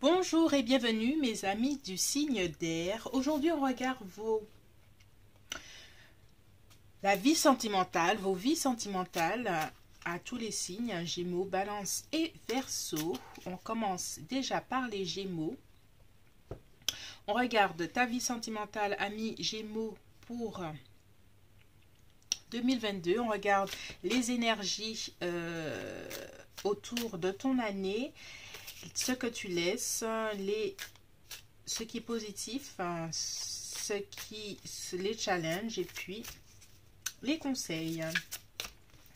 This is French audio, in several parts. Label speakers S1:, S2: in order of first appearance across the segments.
S1: Bonjour et bienvenue mes amis du signe d'air. Aujourd'hui on regarde la vie sentimentale, vos vies sentimentales à tous les signes, Gémeaux, Balance et Verseau. On commence déjà par les Gémeaux. On regarde ta vie sentimentale, ami Gémeaux, pour 2022. On regarde les énergies autour de ton année, ce que tu laisses, ce qui est positif, les challenges et puis les conseils.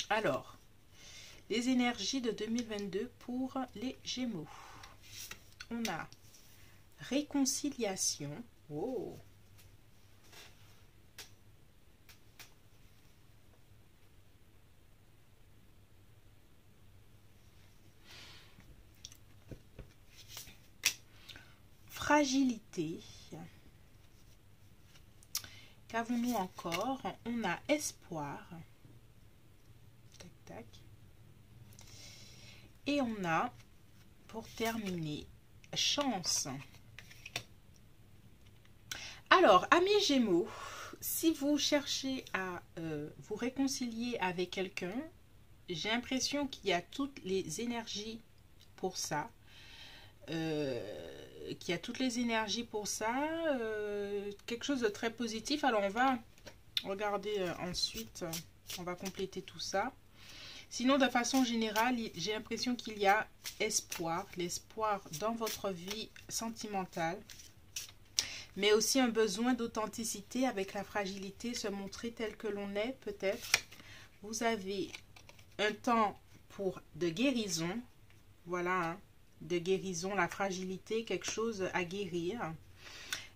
S1: Alors, les énergies de 2022 pour les Gémeaux. On a réconciliation. Oh. Fragilité. Qu'avons-nous encore? On a espoir. Tac, tac. Et on a, pour terminer, chance. Alors, amis Gémeaux, si vous cherchez à vous réconcilier avec quelqu'un, j'ai l'impression qu'il y a toutes les énergies pour ça. Quelque chose de très positif. Alors, on va regarder ensuite, on va compléter tout ça. Sinon, de façon générale, j'ai l'impression qu'il y a espoir, l'espoir dans votre vie sentimentale, mais aussi un besoin d'authenticité avec la fragilité, se montrer tel que l'on est peut-être. Vous avez un temps de guérison, voilà, de guérison, la fragilité, quelque chose à guérir.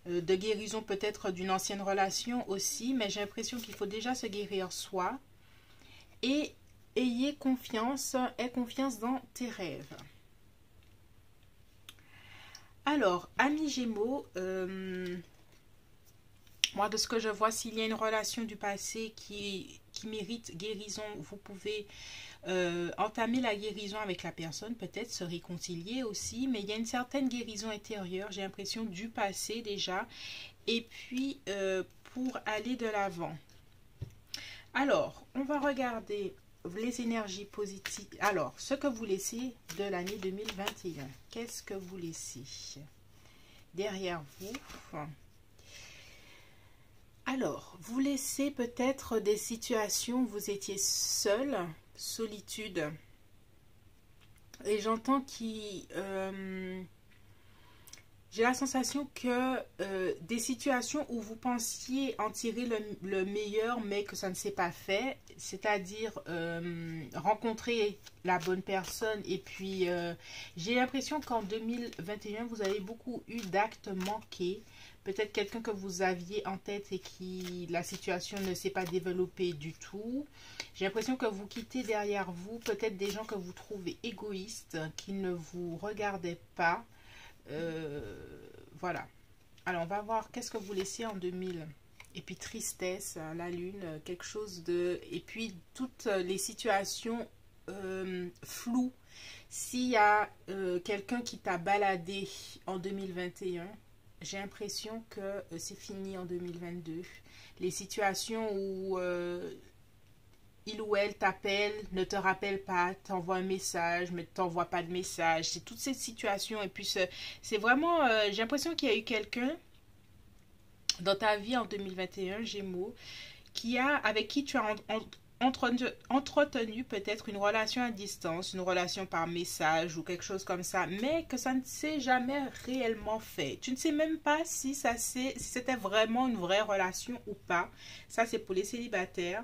S1: De guérison peut-être d'une ancienne relation aussi, mais j'ai l'impression qu'il faut déjà se guérir soi. Et aie confiance dans tes rêves. Alors, amis Gémeaux, moi de ce que je vois, s'il y a une relation du passé qui mérite guérison, vous pouvez entamer la guérison avec la personne, peut-être se réconcilier aussi, mais il y a une certaine guérison intérieure, j'ai l'impression, du passé déjà, et puis pour aller de l'avant. Alors, on va regarder les énergies positives. Alors, ce que vous laissez de l'année 2021. Qu'est-ce que vous laissez derrière vous? Alors, vous laissez peut-être des situations où vous étiez seul, solitude. Et j'entends j'ai la sensation que des situations où vous pensiez en tirer le meilleur, mais que ça ne s'est pas fait, c'est-à-dire rencontrer la bonne personne. Et puis, j'ai l'impression qu'en 2021, vous avez beaucoup eu d'actes manqués. Peut-être quelqu'un que vous aviez en tête et la situation ne s'est pas développée du tout. J'ai l'impression que vous quittez derrière vous peut-être des gens que vous trouvez égoïstes, qui ne vous regardaient pas. Voilà. Alors, on va voir qu'est-ce que vous laissez en 2000. Et puis, tristesse, la lune, quelque chose de... Et puis, toutes les situations floues. S'il y a quelqu'un qui t'a baladé en 2021, j'ai l'impression que c'est fini en 2022. Les situations où il ou elle t'appelle, ne te rappelle pas, t'envoie un message, mais ne t'envoie pas de message. C'est toutes ces situations. Et puis, c'est vraiment... j'ai l'impression qu'il y a eu quelqu'un dans ta vie en 2021, Gémeaux, avec qui tu as entretenu peut-être une relation à distance, une relation par message ou quelque chose comme ça, mais que ça ne s'est jamais réellement fait. Tu ne sais même pas si c'était vraiment une vraie relation ou pas. Ça, c'est pour les célibataires.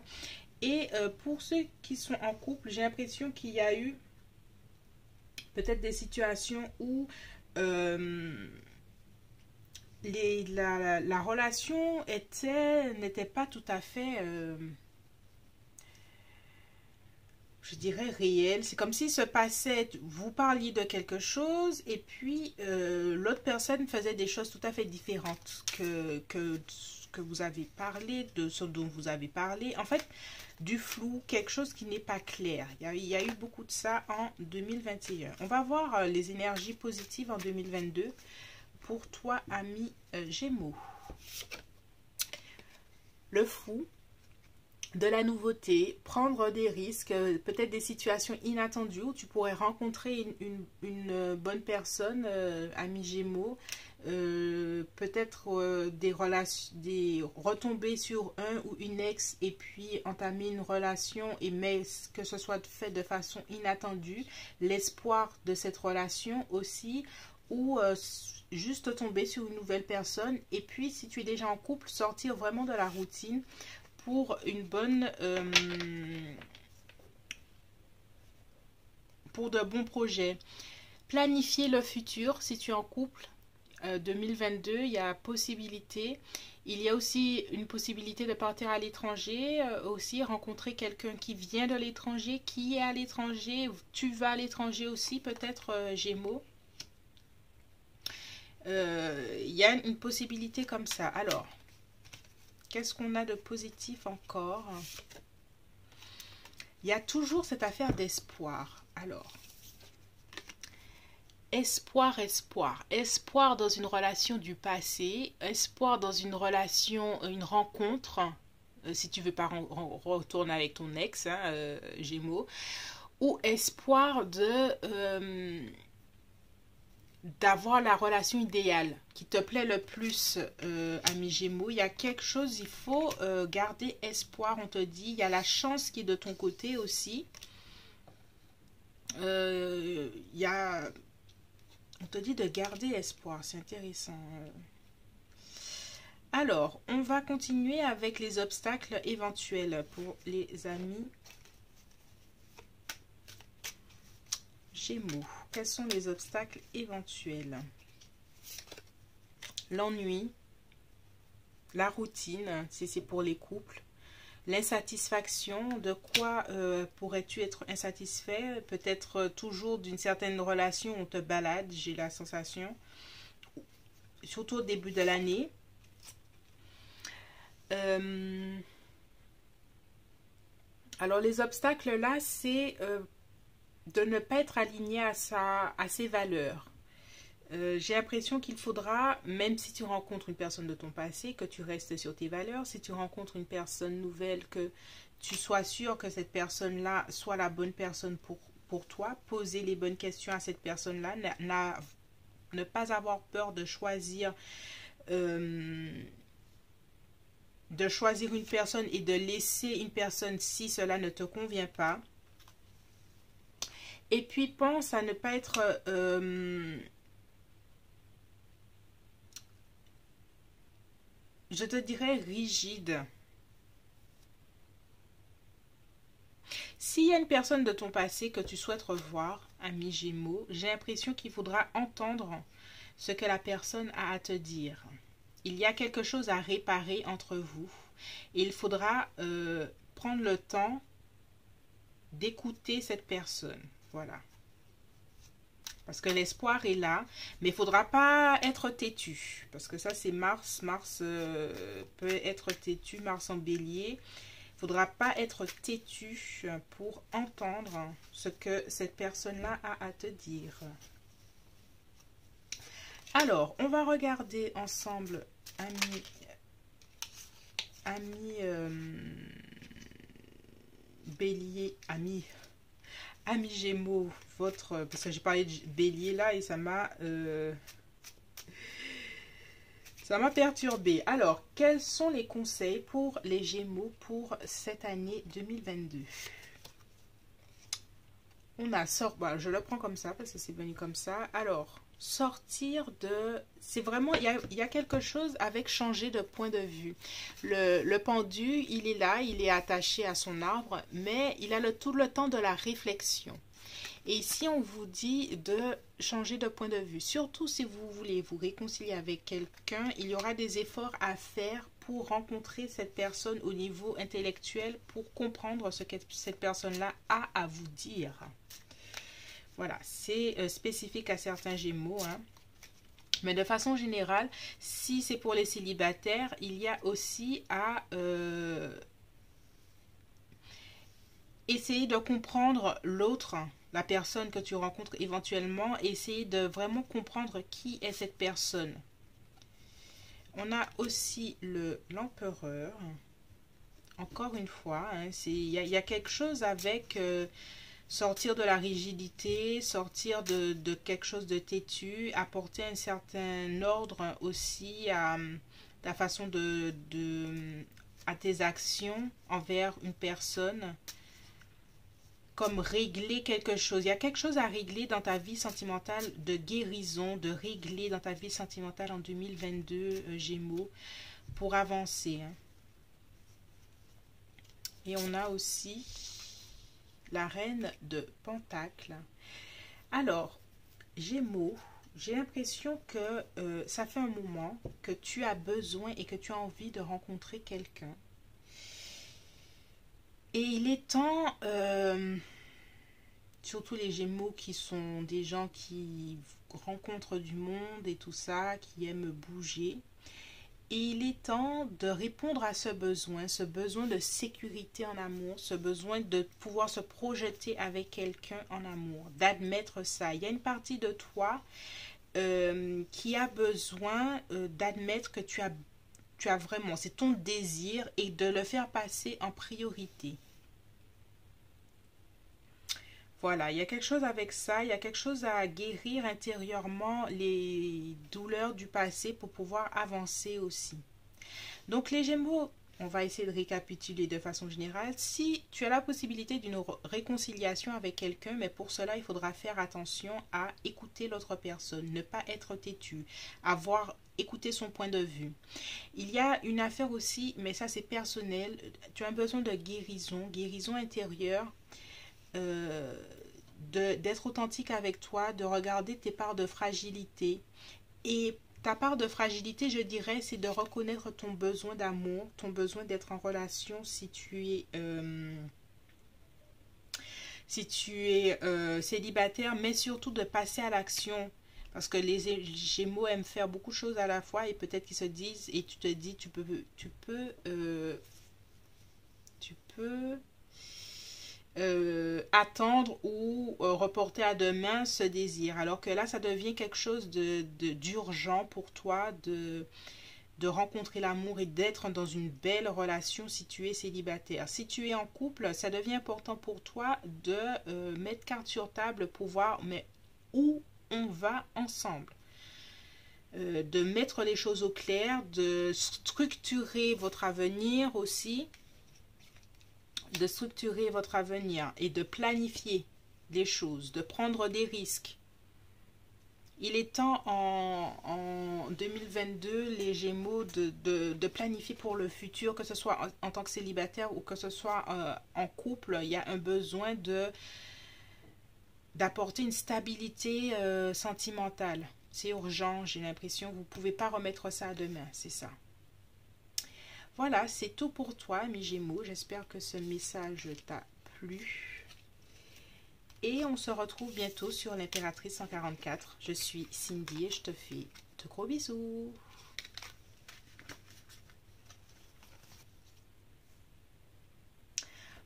S1: Et pour ceux qui sont en couple, j'ai l'impression qu'il y a eu peut-être des situations où la relation n'était pas tout à fait, je dirais, réelle. C'est comme s'il se passait, vous parliez de quelque chose et puis l'autre personne faisait des choses tout à fait différentes que vous avez parlé, de ce dont vous avez parlé. En fait, du flou, quelque chose qui n'est pas clair. Il y a eu beaucoup de ça en 2021. On va voir les énergies positives en 2022 pour toi, ami Gémeaux. Le flou, de la nouveauté, prendre des risques, peut-être des situations inattendues où tu pourrais rencontrer une bonne personne, ami Gémeaux, peut-être des relations, retomber sur un ou une ex et puis entamer une relation, mais que ce soit fait de façon inattendue, l'espoir de cette relation aussi, ou juste tomber sur une nouvelle personne, et puis si tu es déjà en couple, sortir vraiment de la routine pour une bonne pour de bons projets. Planifier le futur si tu es en couple. 2022, il y a possibilité. Il y a aussi une possibilité de partir à l'étranger, aussi rencontrer quelqu'un qui vient de l'étranger, qui est à l'étranger. Tu vas à l'étranger aussi, peut-être Gémeaux. Il y a une possibilité comme ça. Alors, qu'est-ce qu'on a de positif encore? Il y a toujours cette affaire d'espoir. Alors, espoir, espoir. Espoir dans une relation du passé. Espoir dans une relation, une rencontre. Si tu veux pas retourner avec ton ex, hein, Gémeaux. Ou espoir de... d'avoir la relation idéale qui te plaît le plus, ami Gémeaux. Il y a quelque chose, il faut garder espoir, on te dit. Il y a la chance qui est de ton côté aussi. Il y a... On te dit de garder espoir, c'est intéressant. Alors, on va continuer avec les obstacles éventuels pour les amis Gémeaux. Quels sont les obstacles éventuels? L'ennui, la routine, si c'est pour les couples, l'insatisfaction. De quoi pourrais-tu être insatisfait? Peut-être toujours d'une certaine relation, on te balade, j'ai la sensation. Surtout au début de l'année. Alors les obstacles là, c'est... de ne pas être aligné à ses valeurs. J'ai l'impression qu'il faudra, même si tu rencontres une personne de ton passé, que tu restes sur tes valeurs. Si tu rencontres une personne nouvelle, que tu sois sûr que cette personne-là soit la bonne personne pour toi. Poser les bonnes questions à cette personne-là. Ne pas avoir peur de choisir... une personne et de laisser une personne si cela ne te convient pas. Et puis, pense à ne pas être... je te dirais rigide. S'il y a une personne de ton passé que tu souhaites revoir, ami Gémeaux, j'ai l'impression qu'il faudra entendre ce que la personne a à te dire. Il y a quelque chose à réparer entre vous. Et il faudra prendre le temps d'écouter cette personne. Voilà. Parce que l'espoir est là, mais il ne faudra pas être têtu. Parce que ça, c'est Mars. Mars peut être têtu, Mars en bélier. Il ne faudra pas être têtu pour entendre ce que cette personne-là a à te dire. Alors, on va regarder ensemble, ami bélier, ami Gémeaux, votre... Parce que j'ai parlé de bélier là et ça m'a perturbé. Alors, quels sont les conseils pour les Gémeaux pour cette année 2022? On a sort... Bah, je le prends comme ça parce que c'est venu comme ça. Alors, sortir de... C'est vraiment... Il y a quelque chose avec changer de point de vue. Le pendu, il est là, il est attaché à son arbre, mais il a tout le temps de la réflexion. Et ici, on vous dit de changer de point de vue. Surtout si vous voulez vous réconcilier avec quelqu'un, il y aura des efforts à faire pour rencontrer cette personne au niveau intellectuel, pour comprendre ce que cette personne-là a à vous dire. Voilà, c'est spécifique à certains Gémeaux. Hein. Mais de façon générale, si c'est pour les célibataires, il y a aussi à essayer de comprendre l'autre, la personne que tu rencontres éventuellement, essayer de vraiment comprendre qui est cette personne. On a aussi l'empereur. Encore une fois, hein, il y a quelque chose avec sortir de la rigidité, sortir de quelque chose de têtu, apporter un certain ordre aussi à ta façon à tes actions envers une personne, comme régler quelque chose. Il y a quelque chose à régler dans ta vie sentimentale, de guérison, de régler dans ta vie sentimentale en 2022, Gémeaux, pour avancer. Hein. Et on a aussi la reine de Pentacles. Alors, Gémeaux, j'ai l'impression que ça fait un moment que tu as besoin et que tu as envie de rencontrer quelqu'un. Et il est temps, surtout les Gémeaux qui sont des gens qui rencontrent du monde et tout ça, qui aiment bouger. Et il est temps de répondre à ce besoin de sécurité en amour, ce besoin de pouvoir se projeter avec quelqu'un en amour, d'admettre ça. Il y a une partie de toi qui a besoin d'admettre que tu as vraiment, c'est ton désir et de le faire passer en priorité. Voilà, il y a quelque chose avec ça, il y a quelque chose à guérir intérieurement, les douleurs du passé pour pouvoir avancer aussi. Donc les Gémeaux, on va essayer de récapituler de façon générale. Si tu as la possibilité d'une réconciliation avec quelqu'un, mais pour cela, il faudra faire attention à écouter l'autre personne, ne pas être têtu, écouter son point de vue. Il y a une affaire aussi, mais ça c'est personnel, tu as un besoin de guérison intérieure, d'être authentique avec toi, de regarder tes parts de fragilité. Et ta part de fragilité, je dirais, c'est de reconnaître ton besoin d'amour, ton besoin d'être en relation si tu es célibataire, mais surtout de passer à l'action. Parce que les Gémeaux aiment faire beaucoup de choses à la fois et peut-être qu'ils se disent, et tu te dis, tu peux attendre ou reporter à demain ce désir. Alors que là, ça devient quelque chose d'urgent pour toi de rencontrer l'amour et d'être dans une belle relation si tu es célibataire. Si tu es en couple, ça devient important pour toi de mettre carte sur table pour voir mais où on va ensemble. De mettre les choses au clair, de structurer votre avenir aussi, de structurer votre avenir et de planifier des choses, de prendre des risques. Il est temps en 2022, les Gémeaux, de planifier pour le futur, que ce soit en tant que célibataire ou que ce soit en couple. Il y a un besoin d'apporter une stabilité sentimentale. C'est urgent, j'ai l'impression. Vous ne pouvez pas remettre ça à demain, c'est ça. Voilà, c'est tout pour toi, mes Gémeaux. J'espère que ce message t'a plu. Et on se retrouve bientôt sur l'Impératrice 144. Je suis Cindy et je te fais de gros bisous.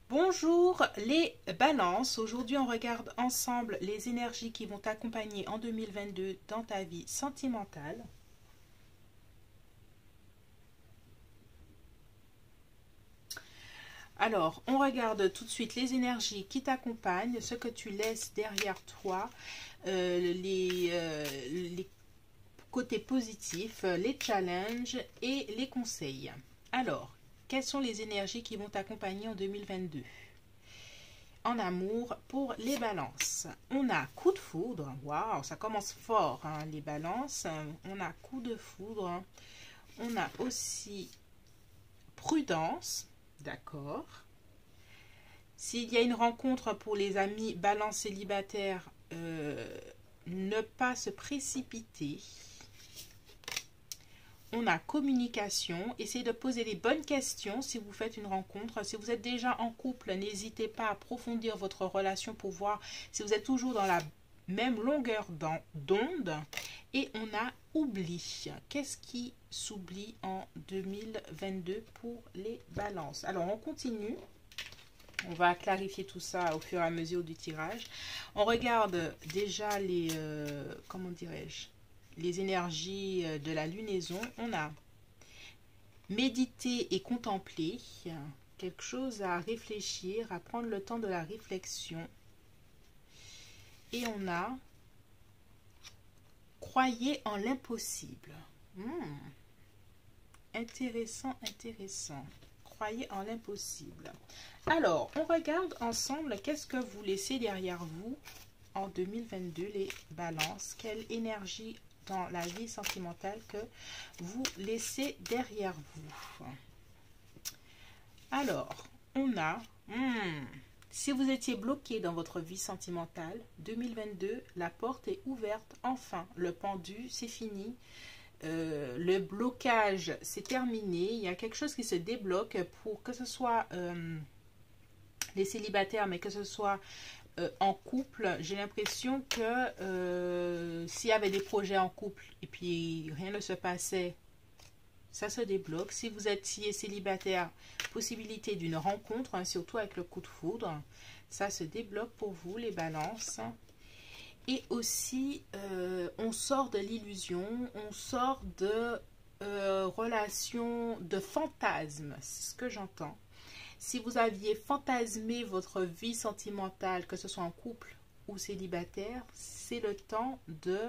S1: Bonjour les balances. Aujourd'hui, on regarde ensemble les énergies qui vont t'accompagner en 2022 dans ta vie sentimentale. Alors, on regarde tout de suite les énergies qui t'accompagnent, ce que tu laisses derrière toi, les côtés positifs, les challenges et les conseils. Alors, quelles sont les énergies qui vont t'accompagner en 2022 ? En amour pour les balances. On a coup de foudre. Waouh, ça commence fort, hein, les balances. On a coup de foudre. On a aussi prudence. D'accord. S'il y a une rencontre pour les amis balance célibataires, ne pas se précipiter. On a communication. Essayez de poser les bonnes questions si vous faites une rencontre. Si vous êtes déjà en couple, n'hésitez pas à approfondir votre relation pour voir si vous êtes toujours dans même longueur d'onde. Et on a oubli. Qu'est-ce qui s'oublie en 2022 pour les balances? Alors, on continue. On va clarifier tout ça au fur et à mesure du tirage. On regarde déjà les, comment dirais-je, les énergies de la lunaison. On a méditer et contempler, quelque chose à réfléchir, à prendre le temps de la réflexion. Et on a croyez en l'impossible. Intéressant, intéressant. Croyez en l'impossible. Alors, on regarde ensemble qu'est-ce que vous laissez derrière vous en 2022, les balances. Quelle énergie dans la vie sentimentale que vous laissez derrière vous. Alors, on a... si vous étiez bloqué dans votre vie sentimentale, 2022, la porte est ouverte. Enfin, le pendu, c'est fini. Le blocage, c'est terminé. Il y a quelque chose qui se débloque pour que ce soit les célibataires, mais que ce soit en couple. J'ai l'impression que s'il y avait des projets en couple et puis rien ne se passait, ça se débloque. Si vous étiez célibataire, possibilité d'une rencontre, hein, surtout avec le coup de foudre, ça se débloque pour vous, les balances. Et aussi, on sort de l'illusion, on sort de relations, de fantasmes, c'est ce que j'entends. Si vous aviez fantasmé votre vie sentimentale, que ce soit en couple ou célibataire, c'est le temps de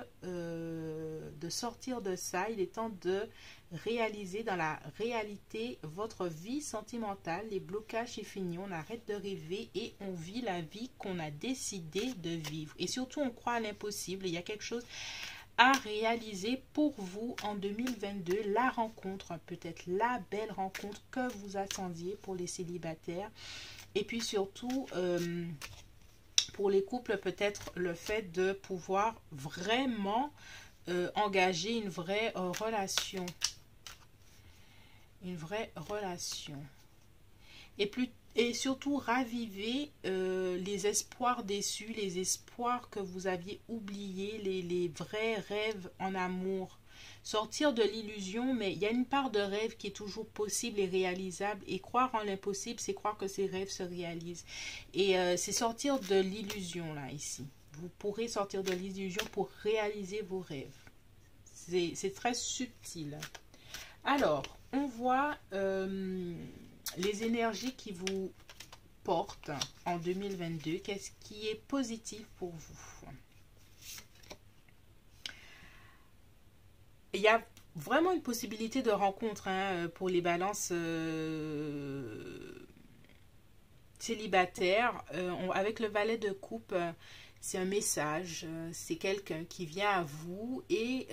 S1: sortir de ça. Il est temps de réaliser dans la réalité votre vie sentimentale. Les blocages, c'est fini. On arrête de rêver et on vit la vie qu'on a décidé de vivre. Et surtout, on croit à l'impossible. Il y a quelque chose à réaliser pour vous en 2022. La rencontre, peut-être la belle rencontre que vous attendiez pour les célibataires. Et puis surtout... pour les couples, peut-être le fait de pouvoir vraiment engager une vraie relation. Une vraie relation. Et surtout raviver les espoirs déçus, les espoirs que vous aviez oubliés, les vrais rêves en amour. Sortir de l'illusion, mais il y a une part de rêve qui est toujours possible et réalisable. Et croire en l'impossible, c'est croire que ces rêves se réalisent. Et c'est sortir de l'illusion, là, ici. Vous pourrez sortir de l'illusion pour réaliser vos rêves. C'est très subtil. Alors, on voit les énergies qui vous portent en 2022. Qu'est-ce qui est positif pour vous? Il y a vraiment une possibilité de rencontre hein, pour les balances célibataires. Avec le valet de coupe, c'est un message, c'est quelqu'un qui vient à vous et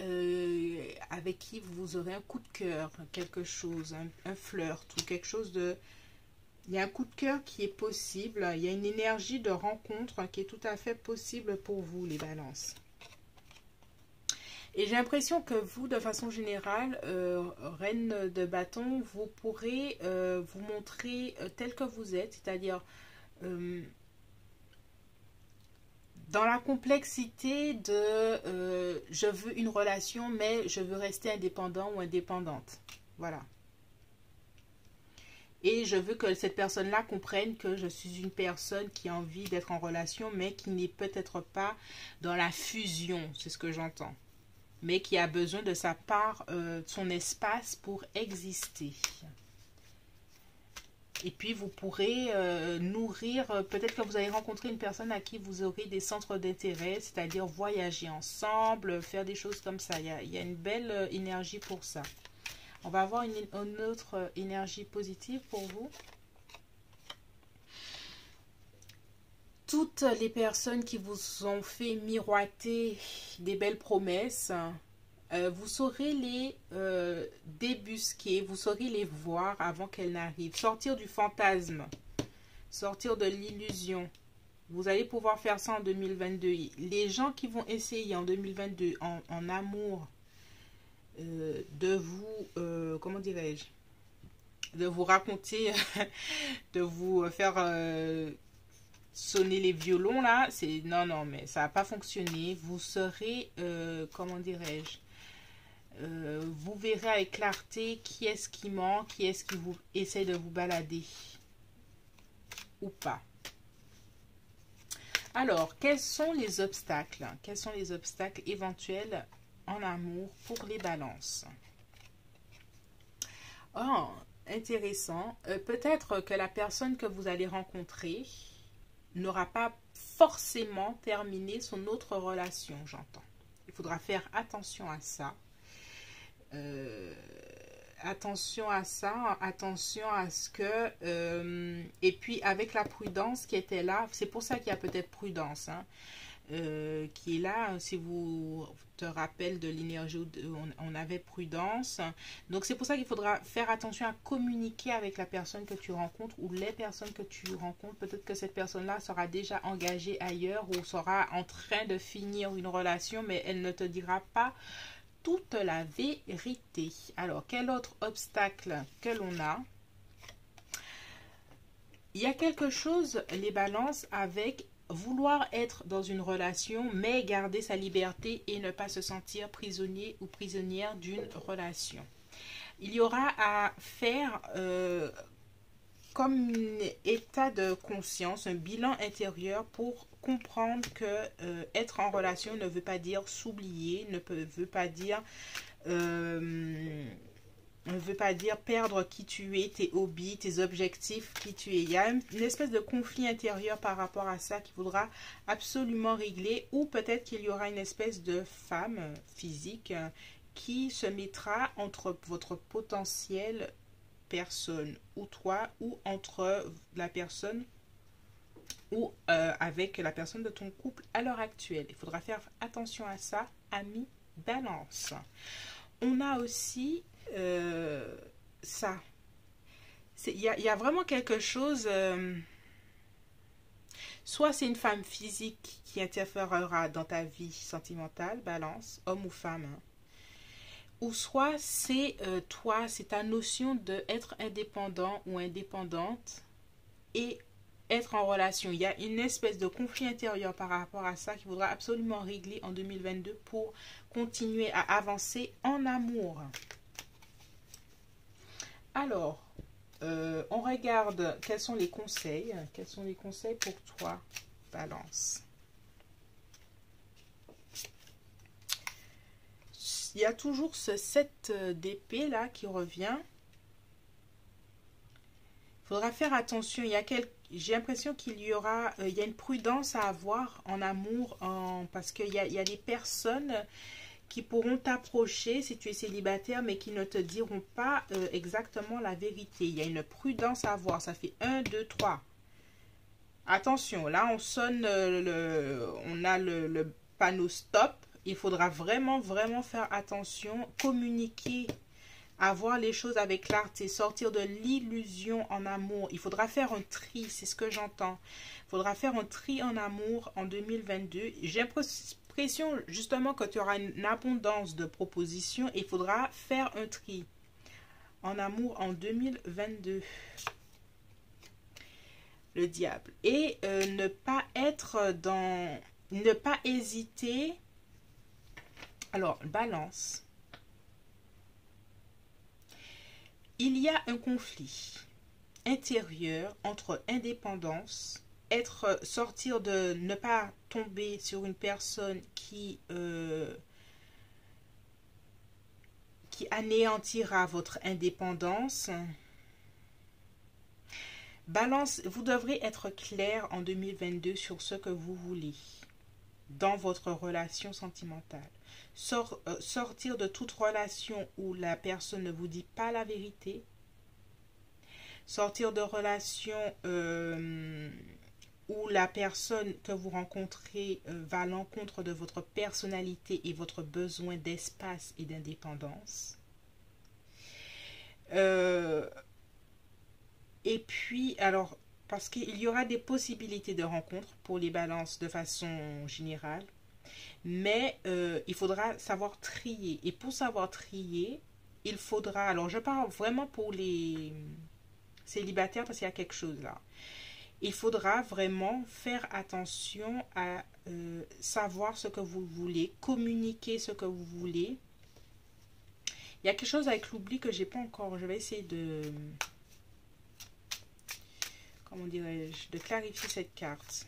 S1: avec qui vous aurez un coup de cœur, quelque chose, un flirt ou quelque chose de... Il y a un coup de cœur qui est possible, il y a une énergie de rencontre qui est tout à fait possible pour vous, les balances. Et j'ai l'impression que vous, de façon générale, reine de bâton, vous pourrez vous montrer tel que vous êtes, c'est-à-dire dans la complexité de je veux une relation, mais je veux rester indépendant ou indépendante. Voilà. Et je veux que cette personne-là comprenne que je suis une personne qui a envie d'être en relation, mais qui n'est peut-être pas dans la fusion, c'est ce que j'entends. Mais qui a besoin de sa part, de son espace pour exister. Et puis, vous pourrez nourrir, peut-être que vous allez rencontrer une personne à qui vous aurez des centres d'intérêt, c'est-à-dire voyager ensemble, faire des choses comme ça. Il y a une belle énergie pour ça. On va avoir une autre énergie positive pour vous. Toutes les personnes qui vous ont fait miroiter des belles promesses, vous saurez les débusquer, vous saurez les voir avant qu'elles n'arrivent. Sortir du fantasme, sortir de l'illusion. Vous allez pouvoir faire ça en 2022. Les gens qui vont essayer en 2022 en amour de vous, comment dirais-je, de vous raconter, de vous faire... sonner les violons là, c'est non, non, mais ça va pas fonctionner. Vous serez, comment dirais-je, vous verrez avec clarté qui est-ce qui ment, qui est-ce qui vous essaie de vous balader ou pas. Alors, quels sont les obstacles? Quels sont les obstacles éventuels en amour pour les balances? Oh, intéressant. Peut-être que la personne que vous allez rencontrer n'aura pas forcément terminé son autre relation, j'entends. Il faudra faire attention à ça. Attention à ça, attention à ce que... et puis avec la prudence qui était là, c'est pour ça qu'il y a peut-être prudence, hein, qui est là, si vous te rappelez de l'énergie où on avait prudence. Donc c'est pour ça qu'il faudra faire attention à communiquer avec la personne que tu rencontres ou les personnes que tu rencontres. Peut-être que cette personne-là sera déjà engagée ailleurs ou sera en train de finir une relation, mais elle ne te dira pas toute la vérité. Alors, quel autre obstacle que l'on a? Il y a quelque chose, les balances, avec vouloir être dans une relation, mais garder sa liberté et ne pas se sentir prisonnier ou prisonnière d'une relation. Il y aura à faire comme un état de conscience, un bilan intérieur pour comprendre que être en relation ne veut pas dire s'oublier, veut pas dire perdre qui tu es, tes hobbies, tes objectifs, qui tu es. Il y a une espèce de conflit intérieur par rapport à ça qu'il faudra absolument régler, ou peut-être qu'il y aura une espèce de femme physique qui se mettra entre votre potentiel personne ou toi, ou entre la personne ou avec la personne de ton couple à l'heure actuelle. Il faudra faire attention à ça, amis balance. On a aussi ça. Il y a vraiment quelque chose... soit c'est une femme physique qui interférera dans ta vie sentimentale, balance, homme ou femme, hein. Ou soit c'est toi, c'est ta notion d'être indépendant ou indépendante et être en relation. Il y a une espèce de conflit intérieur par rapport à ça qu'il faudra absolument régler en 2022 pour continuer à avancer en amour. Alors, on regarde quels sont les conseils. Quels sont les conseils pour toi, Balance? Il y a toujours ce 7 d'épée là qui revient. Il faudra faire attention. J'ai l'impression qu'il y aura il y a une prudence à avoir en amour, parce qu'il y a des personnes qui pourront t'approcher si tu es célibataire, mais qui ne te diront pas exactement la vérité. Il y a une prudence à avoir. Ça fait 1, 2, 3. Attention, là on sonne, on a le panneau stop. Il faudra vraiment, vraiment faire attention, communiquer, avoir les choses avec clarté, sortir de l'illusion en amour. Il faudra faire un tri, c'est ce que j'entends. Il faudra faire un tri en amour en 2022. J'ai l'impression justement que tu auras une abondance de propositions et il faudra faire un tri en amour en 2022. Le diable. Et ne pas être dans... Ne pas hésiter... Alors, balance. Il y a un conflit intérieur entre indépendance, sortir de ne pas tomber sur une personne qui anéantira votre indépendance. Balance, vous devrez être clair en 2022 sur ce que vous voulez dans votre relation sentimentale. Sortir de toute relation où la personne ne vous dit pas la vérité. Sortir de relation où la personne que vous rencontrez va à l'encontre de votre personnalité et votre besoin d'espace et d'indépendance. Et puis, alors, parce qu'il y aura des possibilités de rencontres pour les balances de façon générale. Mais il faudra savoir trier. Et pour savoir trier, il faudra... Alors, je parle vraiment pour les célibataires parce qu'il y a quelque chose là. Il faudra vraiment faire attention à savoir ce que vous voulez, communiquer ce que vous voulez. Il y a quelque chose avec l'oubli que j'ai pas encore. Je vais essayer de... Comment dirais-je? De clarifier cette carte.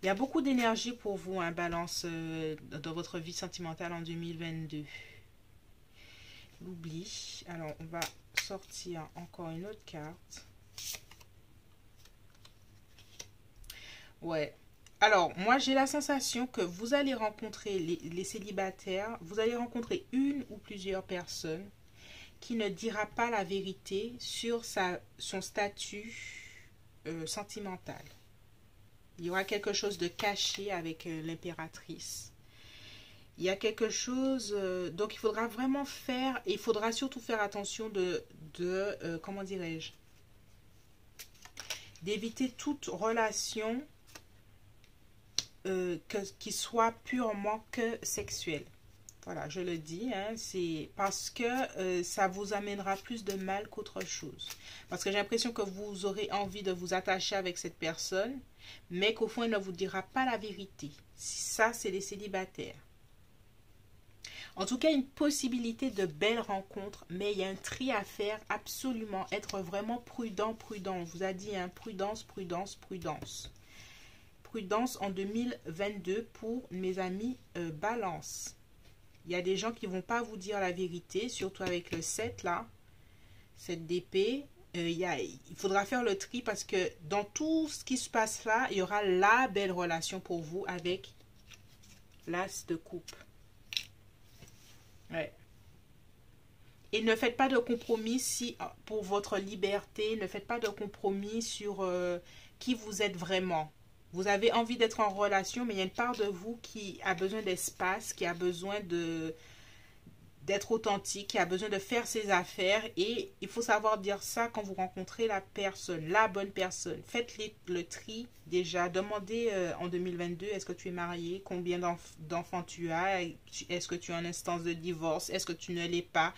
S1: Il y a beaucoup d'énergie pour vous, hein, Balance, dans votre vie sentimentale en 2022. L'oubli. Alors, on va sortir encore une autre carte. Ouais. Alors, moi, j'ai la sensation que vous allez rencontrer les célibataires. Vous allez rencontrer une ou plusieurs personnes qui ne dira pas la vérité sur son statut sentimental. Il y aura quelque chose de caché avec l'impératrice. Il y a quelque chose... donc, il faudra vraiment faire... Et il faudra surtout faire attention comment dirais-je? D'éviter toute relation qui soit purement que sexuelle. Voilà, je le dis, hein, c'est parce que ça vous amènera plus de mal qu'autre chose. Parce que j'ai l'impression que vous aurez envie de vous attacher avec cette personne, mais qu'au fond, elle ne vous dira pas la vérité. Ça, c'est les célibataires. En tout cas, une possibilité de belles rencontres, mais il y a un tri à faire absolument. Être vraiment prudent, prudent. On vous a dit, hein, prudence, prudence, prudence. Prudence en 2022 pour mes amis Balance. Il y a des gens qui ne vont pas vous dire la vérité, surtout avec le 7 là, 7 d'épée. Il faudra faire le tri parce que dans tout ce qui se passe là, il y aura la belle relation pour vous avec l'as de coupe. Ouais. Et ne faites pas de compromis pour votre liberté, ne faites pas de compromis sur qui vous êtes vraiment. Vous avez envie d'être en relation, mais il y a une part de vous qui a besoin d'espace, qui a besoin d'être authentique, qui a besoin de faire ses affaires. Et il faut savoir dire ça quand vous rencontrez la personne, la bonne personne. Faites le tri déjà. Demandez en 2022, est-ce que tu es marié? Combien d'enfants tu as? Est-ce que tu es en instance de divorce? Est-ce que tu ne l'es pas?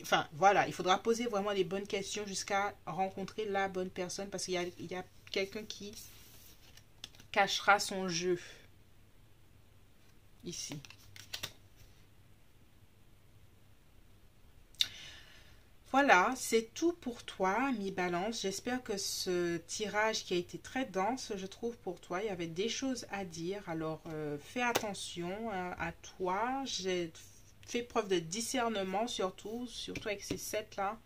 S1: Enfin, voilà, il faudra poser vraiment les bonnes questions jusqu'à rencontrer la bonne personne. Parce qu'il y a quelqu'un qui cachera son jeu ici. Voilà, c'est tout pour toi, mi Balance. J'espère que ce tirage qui a été très dense, je trouve pour toi, il y avait des choses à dire. Alors, fais attention à toi. J'ai fait preuve de discernement surtout avec ces 7 là.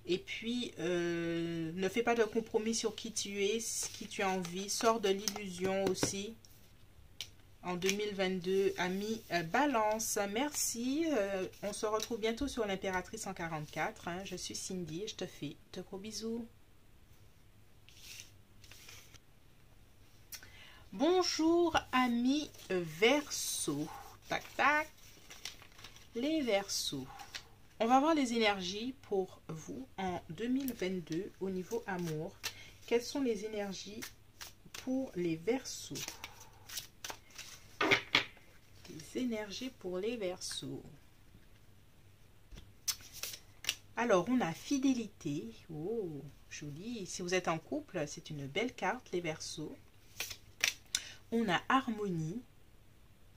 S1: Et puis, ne fais pas de compromis sur qui tu es, qui tu as envie. Sors de l'illusion aussi. En 2022, ami Balance. Merci. On se retrouve bientôt sur l'Impératrice en 44. Hein. Je suis Cindy et je te fais de gros bisous. Bonjour, ami Verseau. Tac, tac. Les Verseaux. On va voir les énergies pour vous en 2022 au niveau amour. Quelles sont les énergies pour les Verseaux? Les énergies pour les Verseaux. Alors, on a fidélité. Oh, joli. Si vous êtes en couple, c'est une belle carte, les Verseaux. On a harmonie.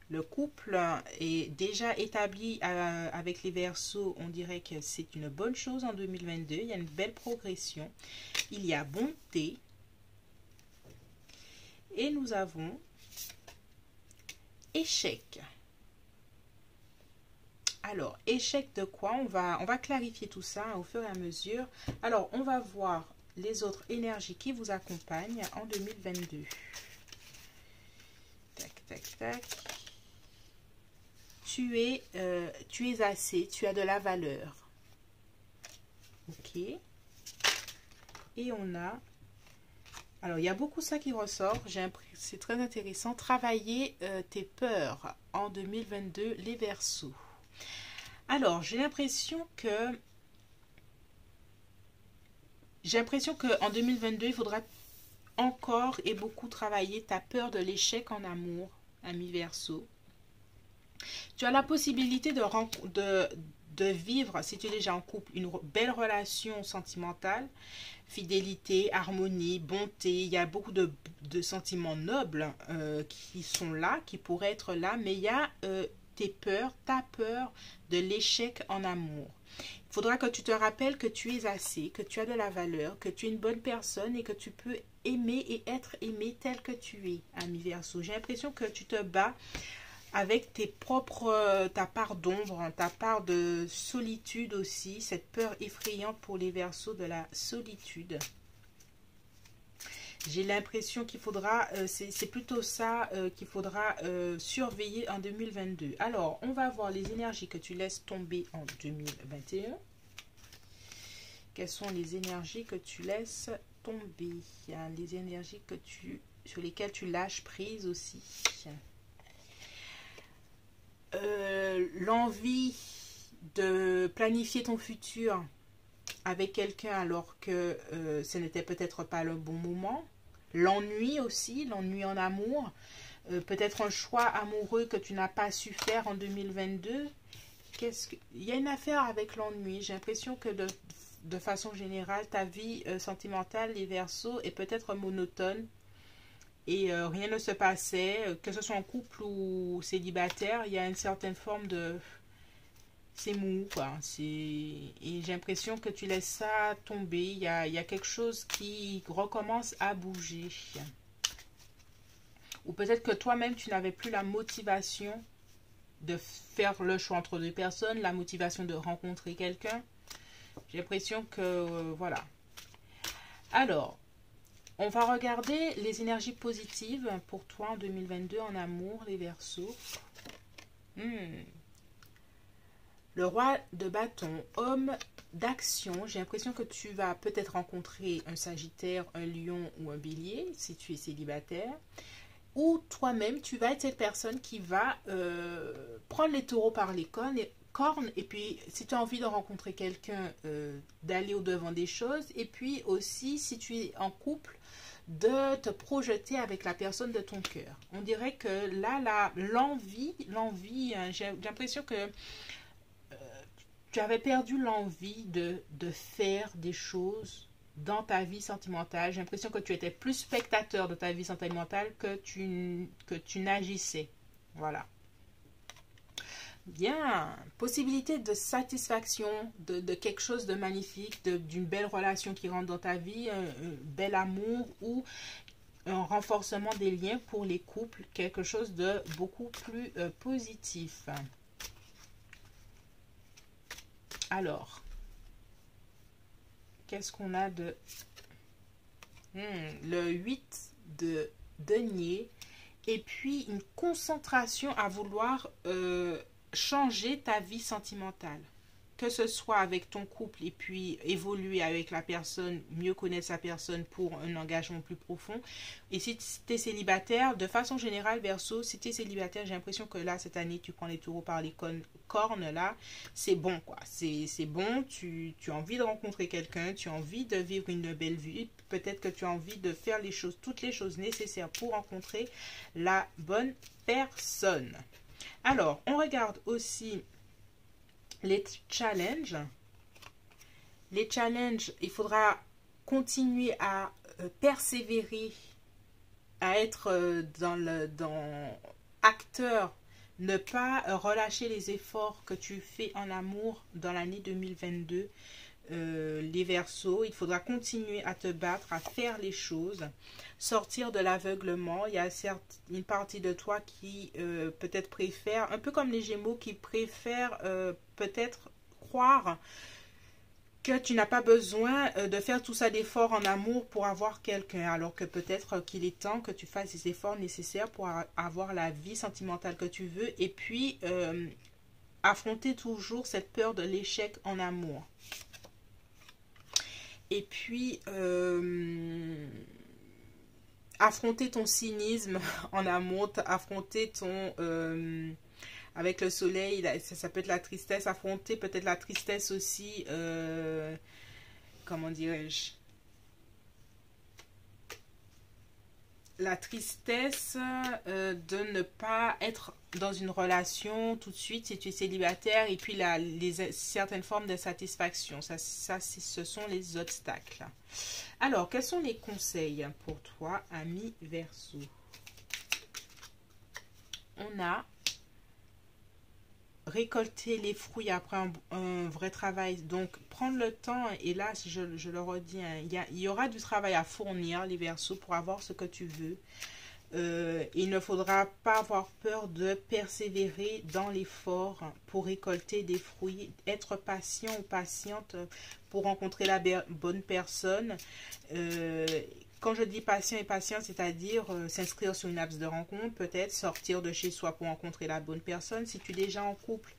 S1: Le couple est déjà établi avec les Verseaux. On dirait que c'est une bonne chose en 2022. Il y a une belle progression. Il y a bonté. Et nous avons échec. Alors, échec de quoi? On va clarifier tout ça au fur et à mesure. Alors, on va voir les autres énergies qui vous accompagnent en 2022. Tac, tac, tac. Tu es assez, tu as de la valeur. Ok. Et on a... Alors, il y a beaucoup ça qui ressort. C'est très intéressant. Travailler tes peurs en 2022, les Verseaux. Alors, j'ai l'impression que en 2022, il faudra encore et beaucoup travailler ta peur de l'échec en amour, ami Verseau. Tu as la possibilité de vivre, si tu es déjà en couple, une belle relation sentimentale, fidélité, harmonie, bonté. Il y a beaucoup de sentiments nobles qui sont là, qui pourraient être là, mais il y a tes peurs, ta peur de l'échec en amour. Il faudra que tu te rappelles que tu es assez, que tu as de la valeur, que tu es une bonne personne et que tu peux aimer et être aimé tel que tu es, ami Verseau. J'ai l'impression que tu te bats avec tes propres, ta part d'ombre, ta part de solitude aussi, cette peur effrayante pour les Verseaux de la solitude. J'ai l'impression qu'il faudra, c'est plutôt ça qu'il faudra surveiller en 2022. Alors, on va voir les énergies que tu laisses tomber en 2021. Quelles sont les énergies que tu laisses tomber? Les énergies sur lesquelles tu lâches prise aussi. L'envie de planifier ton futur avec quelqu'un alors que ce n'était peut-être pas le bon moment. L'ennui aussi, l'ennui en amour. Peut-être un choix amoureux que tu n'as pas su faire en 2022. Il y a une affaire avec l'ennui. J'ai l'impression que de façon générale, ta vie sentimentale, les Verseaux, est peut-être monotone. Et rien ne se passait, que ce soit en couple ou célibataire, il y a une certaine forme de... C'est mou, quoi. Et j'ai l'impression que tu laisses ça tomber. Il y a quelque chose qui recommence à bouger. Ou peut-être que toi-même, tu n'avais plus la motivation de faire le choix entre deux personnes, la motivation de rencontrer quelqu'un. J'ai l'impression que... voilà. Alors... on va regarder les énergies positives pour toi en 2022 en amour, les Verseaux. Le roi de bâton, homme d'action. J'ai l'impression que tu vas peut-être rencontrer un Sagittaire, un Lion ou un Bélier si tu es célibataire. Ou toi-même, tu vas être cette personne qui va prendre les taureaux par les cornes. Et puis, si tu as envie de rencontrer quelqu'un, d'aller au-devant des choses. Et puis aussi, si tu es en couple, de te projeter avec la personne de ton cœur. On dirait que là, l'envie, j'ai l'impression que tu avais perdu l'envie de faire des choses dans ta vie sentimentale. J'ai l'impression que tu étais plus spectateur de ta vie sentimentale que tu n'agissais. Voilà. Bien, possibilité de satisfaction, de quelque chose de magnifique, d'une belle relation qui rentre dans ta vie, un bel amour ou un renforcement des liens pour les couples, quelque chose de beaucoup plus positif. Alors, qu'est-ce qu'on a de... le 8 de denier et puis une concentration à vouloir... changer ta vie sentimentale, que ce soit avec ton couple et puis évoluer avec la personne, mieux connaître sa personne pour un engagement plus profond. Et si tu es célibataire, de façon générale, Verseau, si tu es célibataire, j'ai l'impression que là, cette année, tu prends les taureaux par les cornes, là, c'est bon, quoi. C'est bon, tu as envie de rencontrer quelqu'un, tu as envie de vivre une belle vie, peut-être que tu as envie de faire toutes les choses nécessaires pour rencontrer la bonne personne. Alors, on regarde aussi les challenges. Les challenges, il faudra continuer à persévérer, à être dans acteur, ne pas relâcher les efforts que tu fais en amour dans l'année 2022. Les Verseaux, il faudra continuer à te battre, à faire les choses, sortir de l'aveuglement. Il y a certes une partie de toi qui peut-être préfère, un peu comme les Gémeaux, qui préfèrent peut-être croire que tu n'as pas besoin de faire tout ça d'efforts en amour pour avoir quelqu'un, alors que peut-être qu'il est temps que tu fasses les efforts nécessaires pour avoir la vie sentimentale que tu veux et puis affronter toujours cette peur de l'échec en amour. Et puis, affronter ton cynisme en amour, affronter ton... avec le soleil, ça peut être la tristesse, affronter peut-être la tristesse aussi, comment dirais-je, la tristesse de ne pas être dans une relation tout de suite si tu es célibataire, et puis certaines formes d'insatisfaction. Ce sont les obstacles. Alors, quels sont les conseils pour toi, ami Verseau? On a récolter les fruits après un vrai travail. Donc, prendre le temps, et là, je le redis, hein, il y aura du travail à fournir, les Verseaux, pour avoir ce que tu veux. Il ne faudra pas avoir peur de persévérer dans l'effort pour récolter des fruits, être patient ou patiente pour rencontrer la bonne personne. Quand je dis patient et patient, c'est-à-dire s'inscrire sur une app de rencontre, peut-être sortir de chez soi pour rencontrer la bonne personne. Si tu es déjà en couple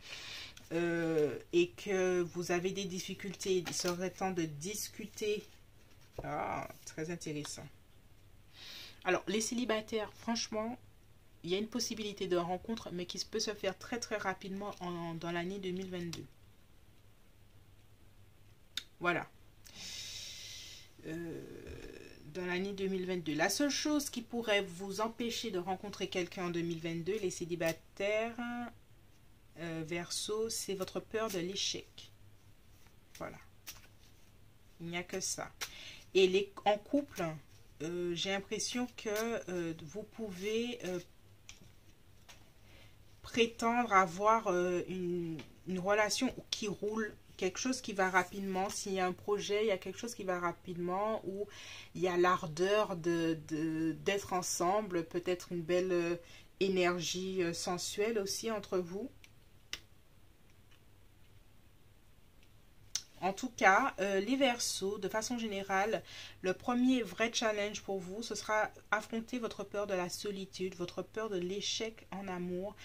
S1: et que vous avez des difficultés, il serait temps de discuter. Ah, très intéressant. Alors, les célibataires, franchement, il y a une possibilité de rencontre, mais qui peut se faire très très rapidement dans l'année 2022. Voilà. Dans l'année 2022. La seule chose qui pourrait vous empêcher de rencontrer quelqu'un en 2022, les célibataires, Verseau, c'est votre peur de l'échec. Voilà. Il n'y a que ça. Et en couple, j'ai l'impression que vous pouvez prétendre avoir une relation qui roule, quelque chose qui va rapidement. S'il y a un projet, il y a quelque chose qui va rapidement, où il y a l'ardeur d'être ensemble, peut-être une belle énergie sensuelle aussi entre vous. En tout cas, les Verseaux, de façon générale, le premier vrai challenge pour vous, ce sera affronter votre peur de la solitude, votre peur de l'échec en amour.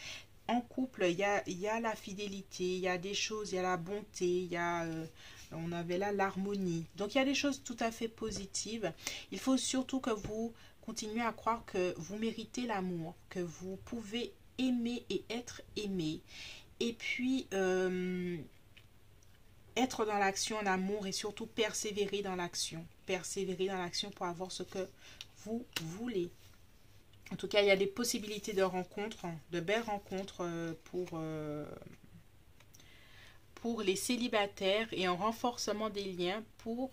S1: En couple, il y a la fidélité, il y a des choses, il y a la bonté, il y a, on avait là l'harmonie. Donc, il y a des choses tout à fait positives. Il faut surtout que vous continuiez à croire que vous méritez l'amour, que vous pouvez aimer et être aimé. Et puis, être dans l'action en amour, et surtout persévérer dans l'action. Persévérer dans l'action pour avoir ce que vous voulez. En tout cas, il y a des possibilités de rencontres, de belles rencontres pour les célibataires, et un renforcement des liens pour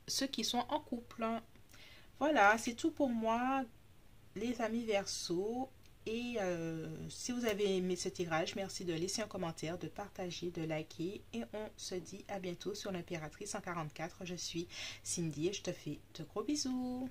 S1: ceux qui sont en couple. Voilà, c'est tout pour moi, les amis Verseaux. Et si vous avez aimé ce tirage, merci de laisser un commentaire, de partager, de liker. Et on se dit à bientôt sur l'Impératrice 144. Je suis Cindy et je te fais de gros bisous.